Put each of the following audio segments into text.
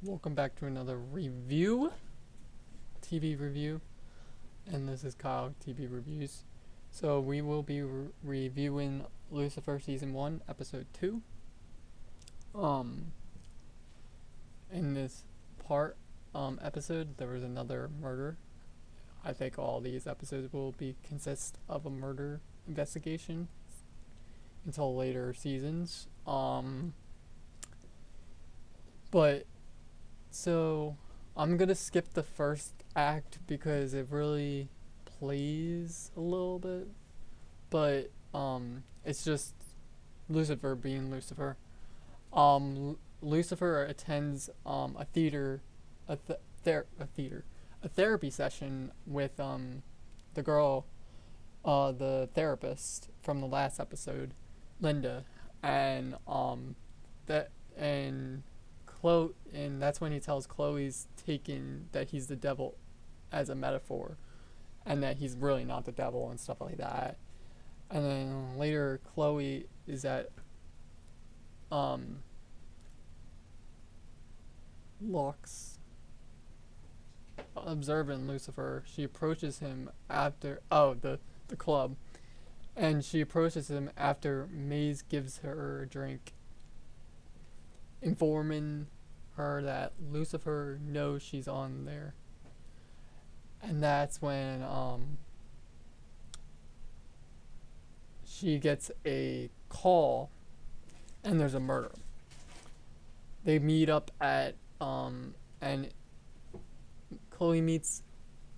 Welcome back to another review, TV review, and this is Kyle, TV Reviews. So we will be reviewing Lucifer Season 1, Episode 2. In this episode, there was another murder. I think all these episodes will consist of a murder investigation until later seasons. So I'm gonna skip the first act because it really plays a little bit, but it's just Lucifer being Lucifer. Lucifer attends a therapy session with the girl, the therapist from the last episode, Linda, and and that's when he tells Chloe's that he's the devil as a metaphor, and that he's really not the devil and stuff like that. And then later, Chloe is at Locke's observing Lucifer. She approaches him after the club, and she approaches him after Maze gives her a drink, informing her that Lucifer knows she's on there. And that's when she gets a call and there's a murder. They meet up at and Chloe meets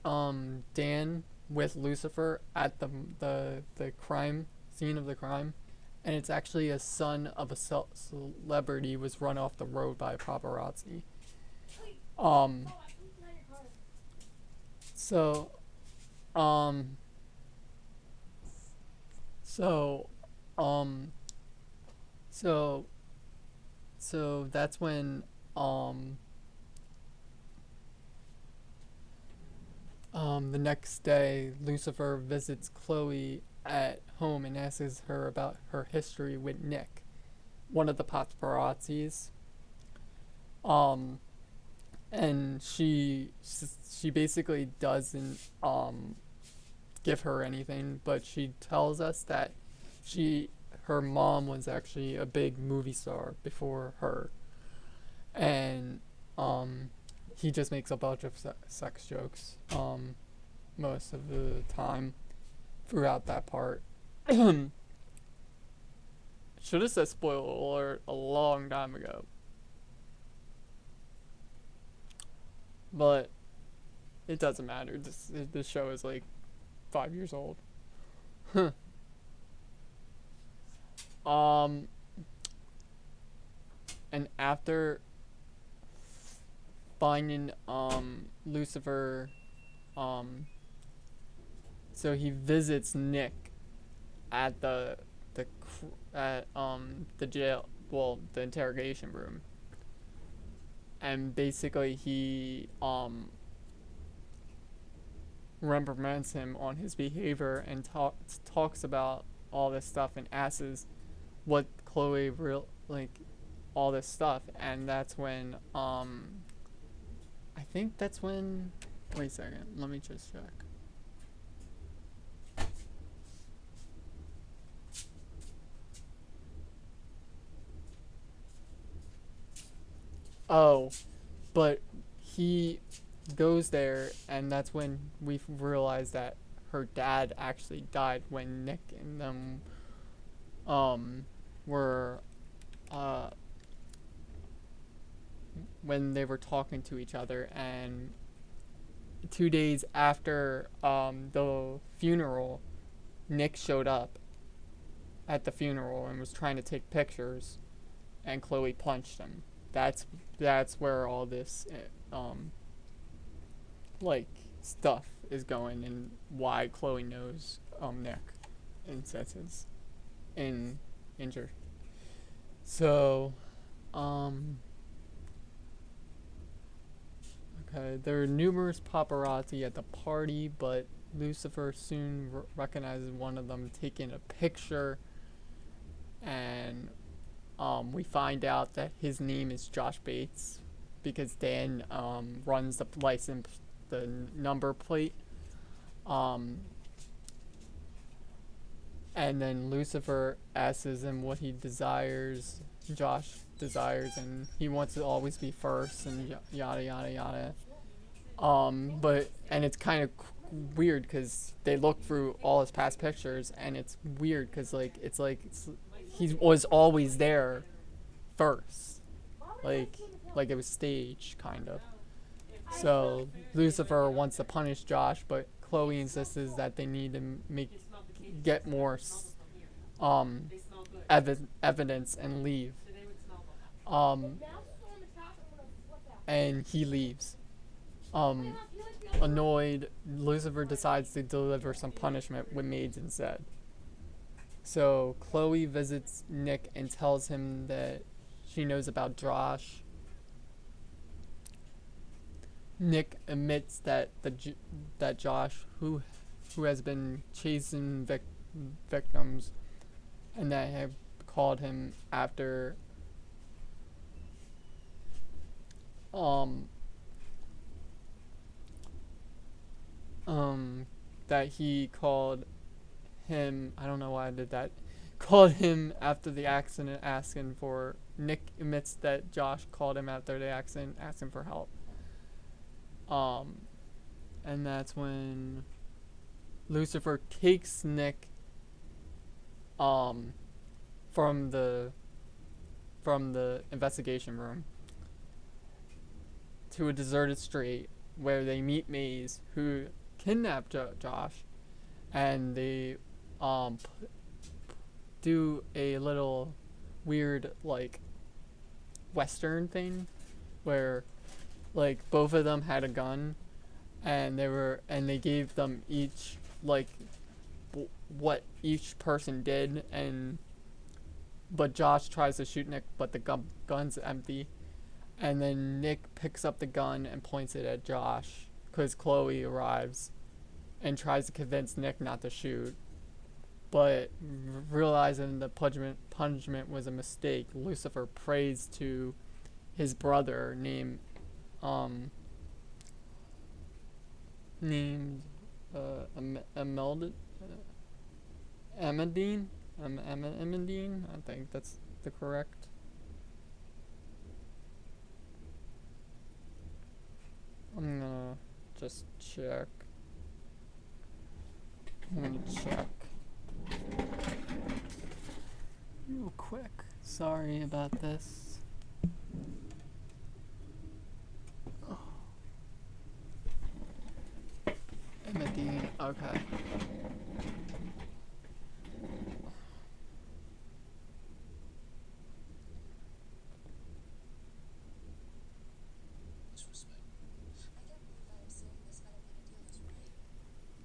Dan with Lucifer at the crime scene of the crime. And it's actually a son of a celebrity was run off the road by a paparazzi. So that's when the next day Lucifer visits Chloe at home and asks her about her history with Nick, one of the paparazzis. And she basically doesn't give her anything, but she tells us that her mom was actually a big movie star before her, and he just makes a bunch of sex jokes most of the time throughout that part. Should have said spoiler alert a long time ago. But it doesn't matter. This show is like 5 years old. And after finding Lucifer, so he visits Nick at the jail, well, the interrogation room, and basically he reprimands him on his behavior and talks about all this stuff and asks what Chloe all this stuff. And that's when I think that's when, wait a second, let me just check. Oh, but he goes there, and that's when we realize that her dad actually died when Nick and them were when they were talking to each other. And 2 days after the funeral, Nick showed up at the funeral and was trying to take pictures, and Chloe punched him. That's where all this stuff is going, and why Chloe knows Nick and says it's injured. So okay, there are numerous paparazzi at the party, but Lucifer soon recognizes one of them taking a picture, and we find out that his name is Josh Bates because Dan runs the number plate. Um, and then Lucifer asks him what he desires, Josh desires, and he wants to always be first, and yada yada yada. And it's kind of weird because they look through all his past pictures, and it's weird because he was always there first, like it was staged kind of. So Lucifer wants to punish Josh, but Chloe insists that they need to get more evidence and leave. And he leaves. Annoyed, Lucifer decides to deliver some punishment with maids instead. So Chloe visits Nick and tells him that she knows about Josh. Nick admits that that Josh, who has been chasing victims, and that have called him after that he called him, I don't know why I did that, called him after the accident asking for, Nick admits that Josh called him after the accident asking for help. And that's when Lucifer takes Nick from the investigation room to a deserted street where they meet Maze, who kidnapped Josh, and they do a little weird western thing where both of them had a gun, and they gave them each what each person did, but Josh tries to shoot Nick, but the gun's empty, and then Nick picks up the gun and points it at Josh because Chloe arrives and tries to convince Nick not to shoot, but realizing the punishment was a mistake, Lucifer prays to his brother named Amadine. Amadine, I think that's the correct. I'm gonna just check. Real quick. Sorry about this. Amadine, okay.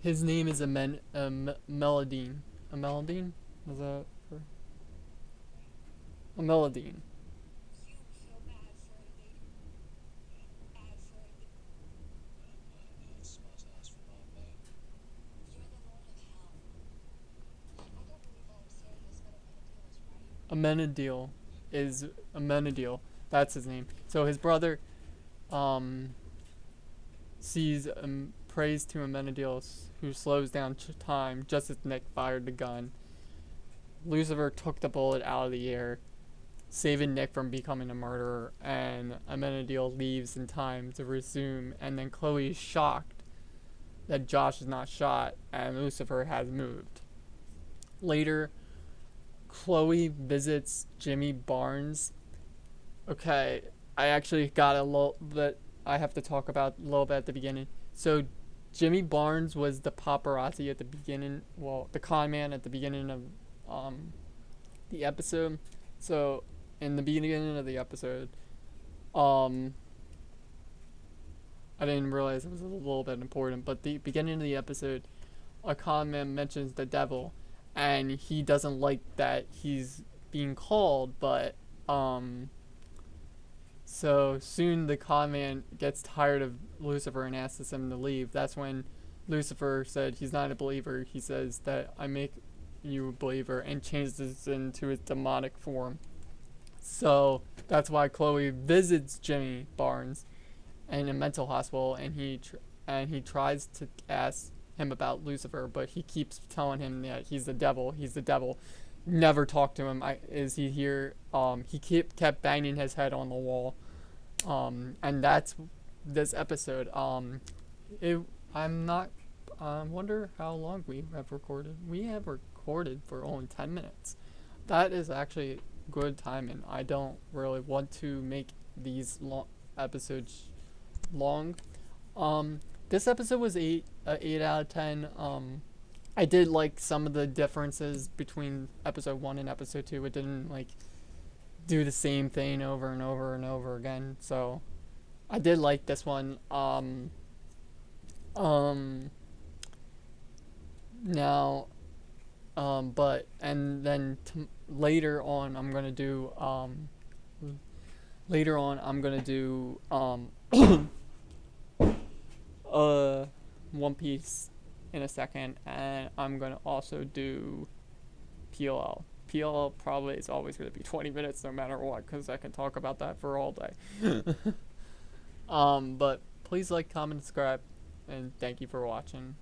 His name is Meladine. A Meladine? Was that for? A Meladine. Amenadiel is Amenadiel. That's his name. So his brother sees prays to Amenadiel, who slows down time just as Nick fired the gun. Lucifer took the bullet out of the air, saving Nick from becoming a murderer, and Amenadiel leaves in time to resume, and then Chloe is shocked that Josh is not shot and Lucifer has moved. Later, Chloe visits Jimmy Barnes. Okay, I actually got a little bit I have to talk about a little bit at the beginning. So Jimmy Barnes was the paparazzi at the beginning, the con man at the beginning of the episode. So in the beginning of the episode, I didn't realize it was a little bit important, but the beginning of the episode, a con man mentions the devil, and he doesn't like that he's being called, but so soon the con man gets tired of Lucifer and asks him to leave. That's when Lucifer said he's not a believer. He says that I make you a believer, and changes into his demonic form. So that's why Chloe visits Jimmy Barnes in a mental hospital, and he tries to ask him about Lucifer, but he keeps telling him that he's the devil. He's the devil. Never talk to him. Is he here? He kept banging his head on the wall. And that's this episode. I'm not. I wonder how long we have recorded. We have recorded for only 10 minutes. That is actually good timing. I don't really want to make these long episodes long. This episode was 8 out of 10. I did like some of the differences between episode 1 and episode 2. It didn't like do the same thing over and over and over again. So I did like this one. Now, but and then later on I'm gonna do One Piece in a second, and I'm gonna also do PLL. PLL probably is always gonna be 20 minutes no matter what, because I can talk about that for all day. But please like, comment, subscribe, and thank you for watching.